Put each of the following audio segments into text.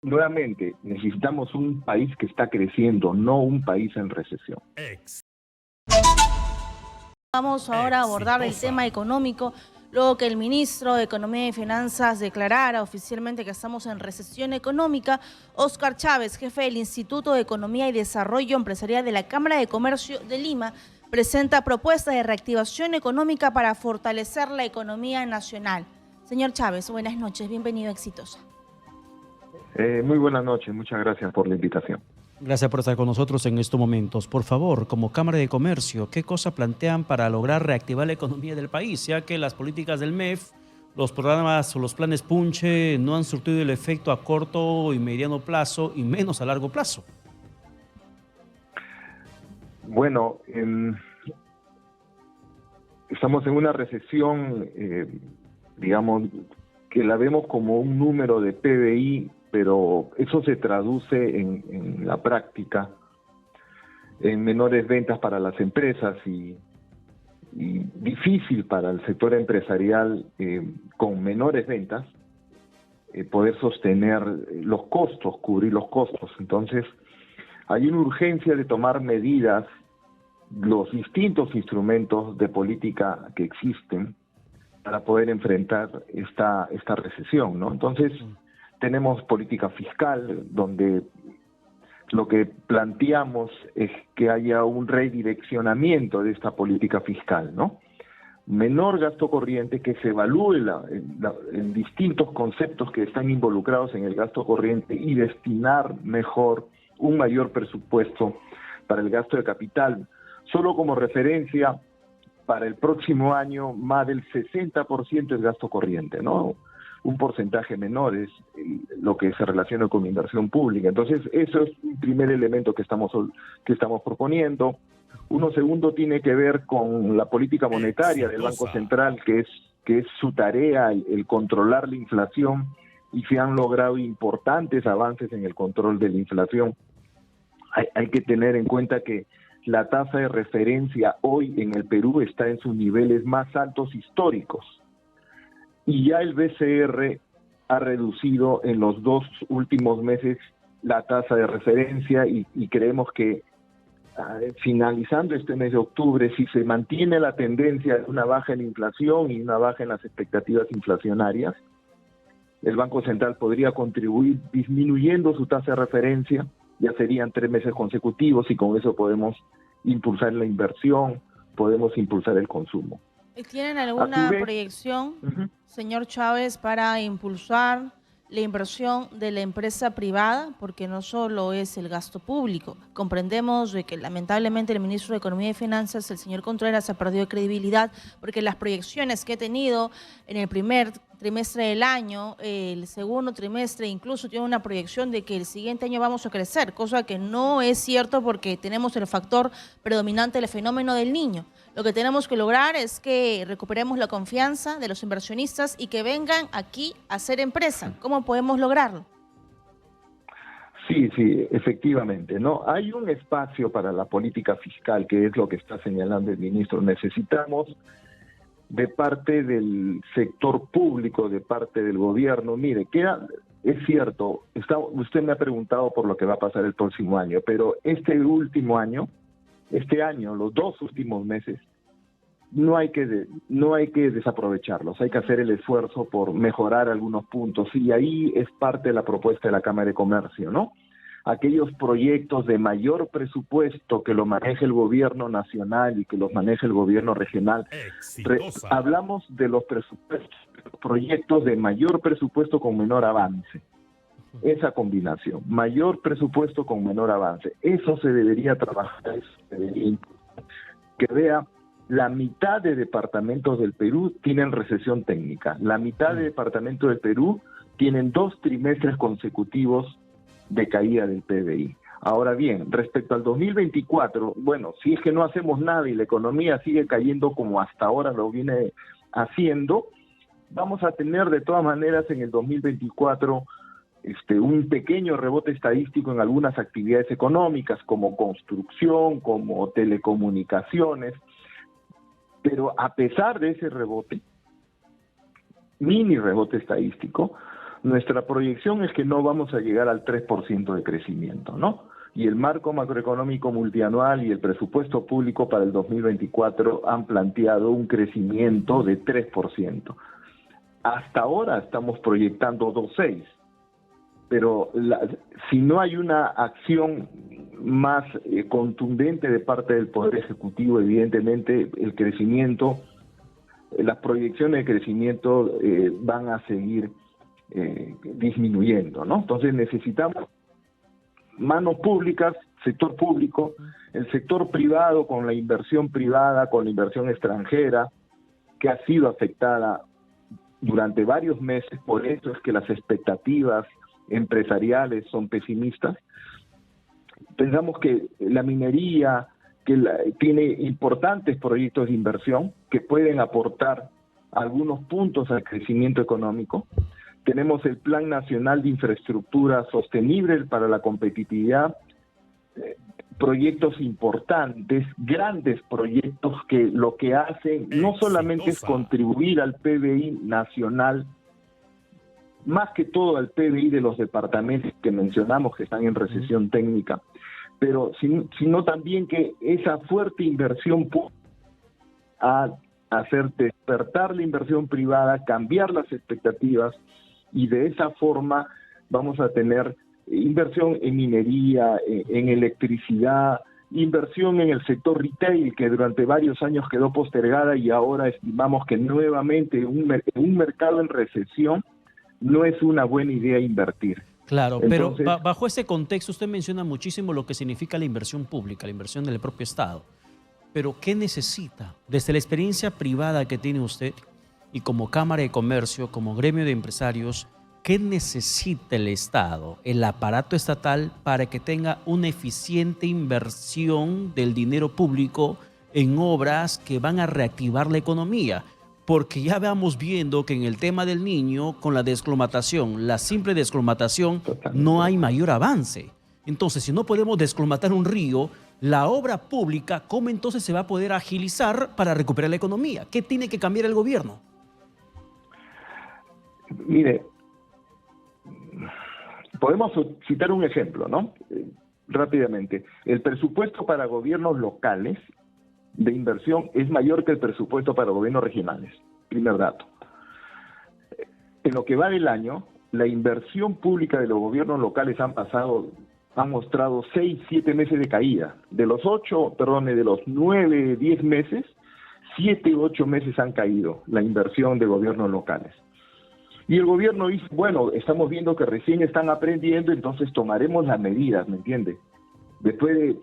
nuevamente, necesitamos un país que está creciendo, no un país en recesión. Vamos ahora a abordar el tema económico, luego que el ministro de Economía y Finanzas declarara oficialmente que estamos en recesión económica. Óscar Chávez, jefe del Instituto de Economía y Desarrollo Empresarial de la Cámara de Comercio de Lima, presenta propuestas de reactivación económica para fortalecer la economía nacional. Señor Chávez, buenas noches, bienvenido a Exitosa. Muy buenas noches, muchas gracias por la invitación. Gracias por estar con nosotros en estos momentos. Por favor, como Cámara de Comercio, ¿qué cosa plantean para lograr reactivar la economía del país? Ya que las políticas del MEF, los programas o los planes Punche no han surtido el efecto a corto y mediano plazo y menos a largo plazo. Bueno, estamos en una recesión, digamos, que la vemos como un número de PBI, pero eso se traduce en la práctica en menores ventas para las empresas y difícil para el sector empresarial con menores ventas poder sostener los costos, cubrir los costos. Entonces, hay una urgencia de tomar medidas, los distintos instrumentos de política que existen para poder enfrentar esta recesión, ¿no? Entonces, tenemos política fiscal, donde lo que planteamos es que haya un redireccionamiento de esta política fiscal, ¿no? Menor gasto corriente, que se evalúe en distintos conceptos que están involucrados en el gasto corriente y destinar mejor un mayor presupuesto para el gasto de capital. Solo como referencia, para el próximo año más del 60% es gasto corriente, ¿no? Un porcentaje menor es lo que se relaciona con inversión pública. Entonces, eso es un primer elemento que estamos proponiendo. Uno segundo tiene que ver con la política monetaria del Banco Central, que es su tarea el controlar la inflación, y se han logrado importantes avances en el control de la inflación. Hay que tener en cuenta que la tasa de referencia hoy en el Perú está en sus niveles más altos históricos. Y ya el BCR ha reducido en los 2 últimos meses la tasa de referencia y creemos que finalizando este mes de octubre, si se mantiene la tendencia de una baja en la inflación y una baja en las expectativas inflacionarias, el Banco Central podría contribuir disminuyendo su tasa de referencia, ya serían 3 meses consecutivos y con eso podemos impulsar la inversión, podemos impulsar el consumo. ¿Tienen alguna proyección, señor Chávez, para impulsar la inversión de la empresa privada? Porque no solo es el gasto público. Comprendemos de que lamentablemente el ministro de Economía y Finanzas, el señor Contreras, ha perdido credibilidad porque las proyecciones que he tenido en el primer trimestre del año, el segundo trimestre incluso tiene una proyección de que el siguiente año vamos a crecer, cosa que no es cierto porque tenemos el factor predominante del fenómeno del Niño. Lo que tenemos que lograr es que recuperemos la confianza de los inversionistas y que vengan aquí a hacer empresa. ¿Cómo podemos lograrlo? Sí, efectivamente, ¿no? Hay un espacio para la política fiscal, que es lo que está señalando el ministro. Necesitamos de parte del sector público, de parte del gobierno. Mire, es cierto, usted me ha preguntado por lo que va a pasar el próximo año, pero este año, los 2 últimos meses, no hay que desaprovecharlos, hay que hacer el esfuerzo por mejorar algunos puntos, y ahí es parte de la propuesta de la Cámara de Comercio, ¿no? Aquellos proyectos de mayor presupuesto que lo maneje el gobierno nacional y que los maneje el gobierno regional. Hablamos de los proyectos de mayor presupuesto con menor avance. Esa combinación, mayor presupuesto con menor avance, eso se debería trabajar, que vea, la mitad de departamentos del Perú tienen recesión técnica, la mitad de departamentos del Perú tienen 2 trimestres consecutivos de caída del PBI. Ahora bien, respecto al 2024, bueno, si es que no hacemos nada y la economía sigue cayendo como hasta ahora lo viene haciendo, vamos a tener de todas maneras en el 2024 un pequeño rebote estadístico en algunas actividades económicas como construcción, como telecomunicaciones, pero a pesar de ese rebote, mini rebote estadístico, nuestra proyección es que no vamos a llegar al 3% de crecimiento, ¿no? Y el marco macroeconómico multianual y el presupuesto público para el 2024 han planteado un crecimiento de 3%. Hasta ahora estamos proyectando 2,6%, pero si no hay una acción más contundente de parte del Poder Ejecutivo, evidentemente el crecimiento, las proyecciones de crecimiento van a seguir disminuyendo, ¿no? Entonces necesitamos manos públicas, sector público, el sector privado con la inversión privada, con la inversión extranjera, que ha sido afectada durante varios meses, por eso es que las expectativas empresariales son pesimistas. Pensamos que la minería tiene importantes proyectos de inversión que pueden aportar algunos puntos al crecimiento económico. Tenemos el Plan Nacional de Infraestructura Sostenible para la Competitividad, proyectos importantes, grandes proyectos que lo que hacen no solamente es contribuir al PBI nacional, más que todo al PBI de los departamentos que mencionamos que están en recesión técnica, pero sino también que esa fuerte inversión a hacer despertar la inversión privada, cambiar las expectativas, y de esa forma vamos a tener inversión en minería, en electricidad, inversión en el sector retail, que durante varios años quedó postergada y ahora estimamos que nuevamente un mercado en recesión no es una buena idea invertir. Claro, entonces, pero bajo ese contexto usted menciona muchísimo lo que significa la inversión pública, la inversión del propio Estado. Pero ¿qué necesita? Desde la experiencia privada que tiene usted y como Cámara de Comercio, como gremio de empresarios, ¿qué necesita el Estado, el aparato estatal, para que tenga una eficiente inversión del dinero público en obras que van a reactivar la economía? Porque ya vamos viendo que en el tema del niño, con la desclimatación, la simple desclimatación, no hay mayor avance. Entonces, si no podemos desclimatar un río, la obra pública, ¿cómo entonces se va a poder agilizar para recuperar la economía? ¿Qué tiene que cambiar el gobierno? Mire, podemos citar un ejemplo, ¿no? Rápidamente. El presupuesto para gobiernos locales de inversión es mayor que el presupuesto para gobiernos regionales. Primer dato. En lo que va del año, la inversión pública de los gobiernos locales han mostrado 6, 7 meses de caída. De los 9, 10 meses, 7, 8 meses han caído la inversión de gobiernos locales. Y el gobierno dice, bueno, estamos viendo que recién están aprendiendo, entonces tomaremos las medidas, ¿me entiende? Después de,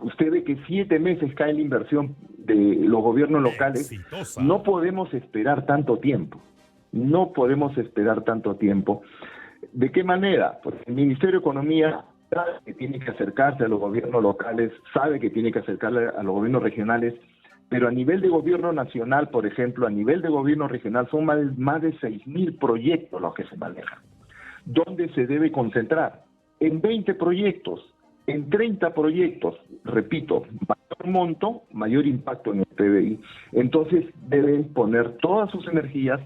usted ve que 7 meses cae la inversión de los gobiernos locales, no podemos esperar tanto tiempo. No podemos esperar tanto tiempo. ¿De qué manera? Porque el Ministerio de Economía sabe que tiene que acercarse a los gobiernos locales, sabe que tiene que acercarse a los gobiernos regionales, pero a nivel de gobierno nacional, por ejemplo, a nivel de gobierno regional, son más de 6.000 proyectos los que se manejan. ¿Dónde se debe concentrar? En 20 proyectos, en 30 proyectos, repito, mayor monto, mayor impacto en el PBI. Entonces deben poner todas sus energías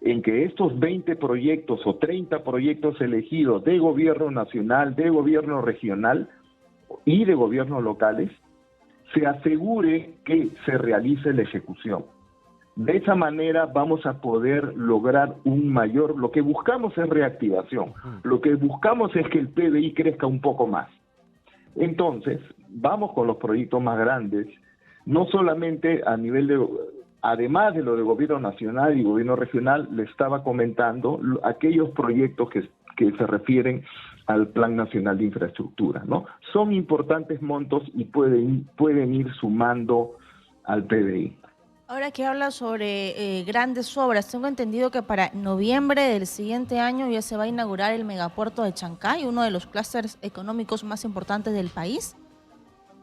en que estos 20 proyectos o 30 proyectos elegidos de gobierno nacional, de gobierno regional y de gobiernos locales, se asegure que se realice la ejecución. De esa manera vamos a poder lograr lo que buscamos es reactivación, lo que buscamos es que el PBI crezca un poco más. Entonces, vamos con los proyectos más grandes, no solamente a nivel además de lo de gobierno nacional y gobierno regional, le estaba comentando aquellos proyectos que se refieren al Plan Nacional de Infraestructura, ¿no? Son importantes montos y pueden ir sumando al PBI. Ahora que habla sobre grandes obras, tengo entendido que para noviembre del siguiente año ya se va a inaugurar el megapuerto de Chancay, uno de los clústeres económicos más importantes del país.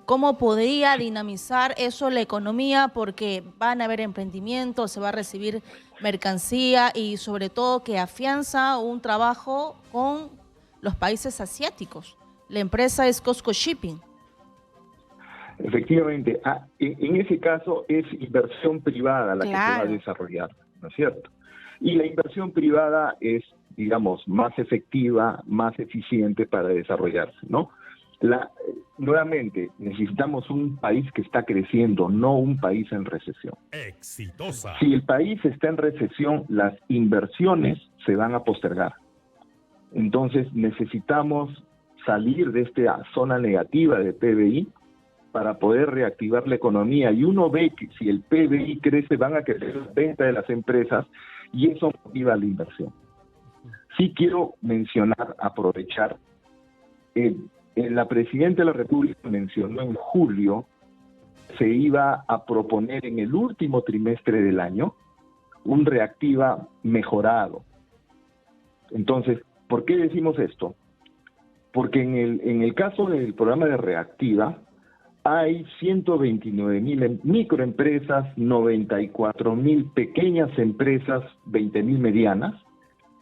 ¿Cómo podría dinamizar eso la economía? Porque van a haber emprendimientos, se va a recibir mercancía y sobre todo que afianza un trabajo con los países asiáticos. La empresa es Cosco Shipping. Efectivamente, en ese caso es inversión privada la que se va a desarrollar, ¿no es cierto? Y la inversión privada es, digamos, más efectiva, más eficiente para desarrollarse, ¿no? Nuevamente, necesitamos un país que está creciendo, no un país en recesión. Exitosa. Si el país está en recesión, las inversiones se van a postergar. Entonces necesitamos salir de esta zona negativa de PBI para poder reactivar la economía. Y uno ve que si el PBI crece, van a crecer las ventas de las empresas y eso motiva la inversión. Sí quiero mencionar, aprovechar, la Presidenta de la República mencionó en julio se iba a proponer en el último trimestre del año un Reactiva mejorado. Entonces, ¿por qué decimos esto? Porque en el caso del programa de Reactiva hay 129,000 microempresas, 94,000 pequeñas empresas, 20,000 medianas,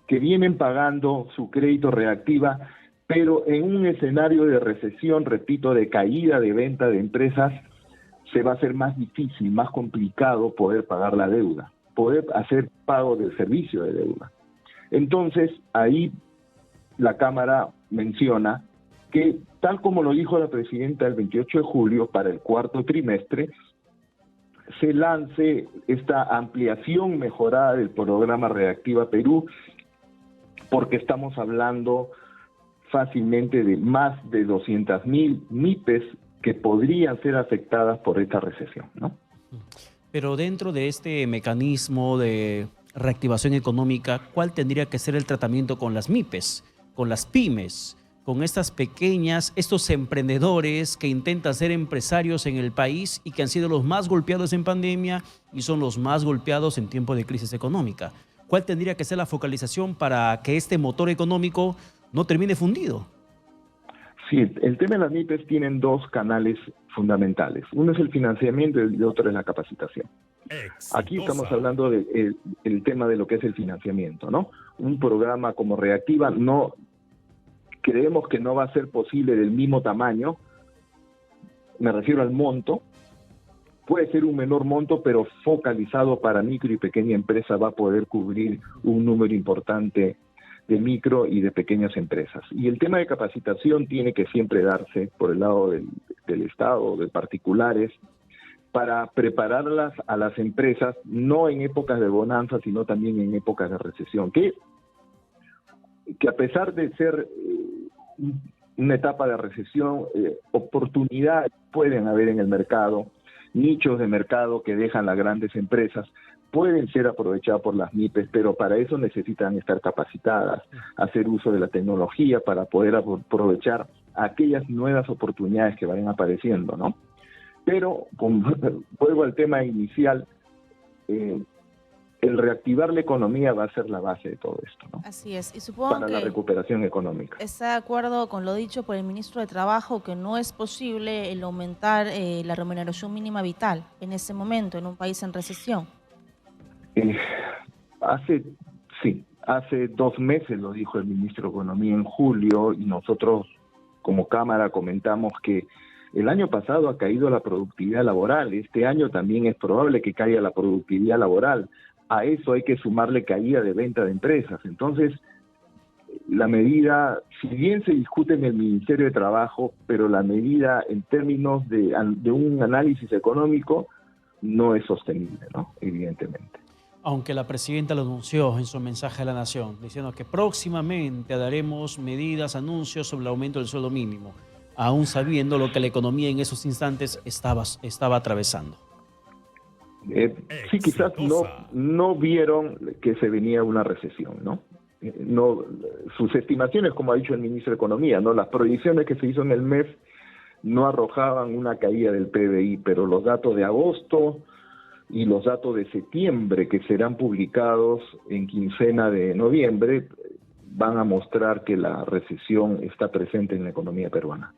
que vienen pagando su crédito Reactiva, pero en un escenario de recesión, repito, de caída de venta de empresas, se va a hacer más difícil, más complicado poder pagar la deuda, poder hacer pago del servicio de deuda. Entonces, ahí la Cámara menciona que, tal como lo dijo la Presidenta el 28 de julio, para el cuarto trimestre, se lance esta ampliación mejorada del programa Reactiva Perú, porque estamos hablando fácilmente de más de 200,000 MIPES que podrían ser afectadas por esta recesión, ¿no? Pero dentro de este mecanismo de reactivación económica, ¿cuál tendría que ser el tratamiento con las MIPES, con las pymes, con estas pequeñas, estos emprendedores que intentan ser empresarios en el país y que han sido los más golpeados en pandemia y son los más golpeados en tiempo de crisis económica? ¿Cuál tendría que ser la focalización para que este motor económico no termine fundido? Sí, el tema de las MIPES tienen dos canales fundamentales. Uno es el financiamiento y el otro es la capacitación. Exitosa. Aquí estamos hablando del tema de lo que es el financiamiento, ¿no? Un programa como Reactiva, no creemos que no va a ser posible del mismo tamaño, me refiero al monto. Puede ser un menor monto, pero focalizado para micro y pequeña empresa va a poder cubrir un número importante de micro y de pequeñas empresas. Y el tema de capacitación tiene que siempre darse por el lado del Estado, de particulares, para prepararlas a las empresas, no en épocas de bonanza, sino también en épocas de recesión, que a pesar de ser una etapa de recesión, oportunidades pueden haber en el mercado, nichos de mercado que dejan las grandes empresas, pueden ser aprovechados por las MIPES, pero para eso necesitan estar capacitadas, hacer uso de la tecnología para poder aprovechar aquellas nuevas oportunidades que vayan apareciendo, ¿no? Pero, vuelvo al tema inicial, el reactivar la economía va a ser la base de todo esto, ¿no? Así es, y supongo para la recuperación económica. ¿Está de acuerdo con lo dicho por el ministro de Trabajo que no es posible el aumentar la remuneración mínima vital en ese momento en un país en recesión? Hace 2 meses lo dijo el ministro de Economía en julio y nosotros como Cámara comentamos que el año pasado ha caído la productividad laboral, este año también es probable que caiga la productividad laboral. A eso hay que sumarle caída de venta de empresas. Entonces, la medida, si bien se discute en el Ministerio de Trabajo, pero la medida en términos de un análisis económico no es sostenible, ¿no? Evidentemente. Aunque la presidenta lo anunció en su mensaje a la nación, diciendo que próximamente daremos medidas, anuncios sobre el aumento del sueldo mínimo, aún sabiendo lo que la economía en esos instantes estaba atravesando. Sí, quizás no vieron que se venía una recesión, ¿no? Sus estimaciones, como ha dicho el ministro de Economía, ¿no? Las proyecciones que se hizo en el MEF no arrojaban una caída del PBI, pero los datos de agosto y los datos de septiembre, que serán publicados en quincena de noviembre, van a mostrar que la recesión está presente en la economía peruana.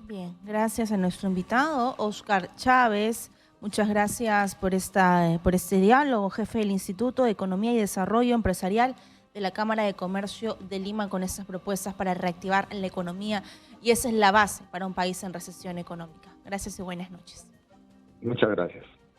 Bien, gracias a nuestro invitado, Óscar Chávez. Muchas gracias por este diálogo, jefe del Instituto de Economía y Desarrollo Empresarial de la Cámara de Comercio de Lima, con estas propuestas para reactivar la economía, y esa es la base para un país en recesión económica. Gracias y buenas noches. Muchas gracias.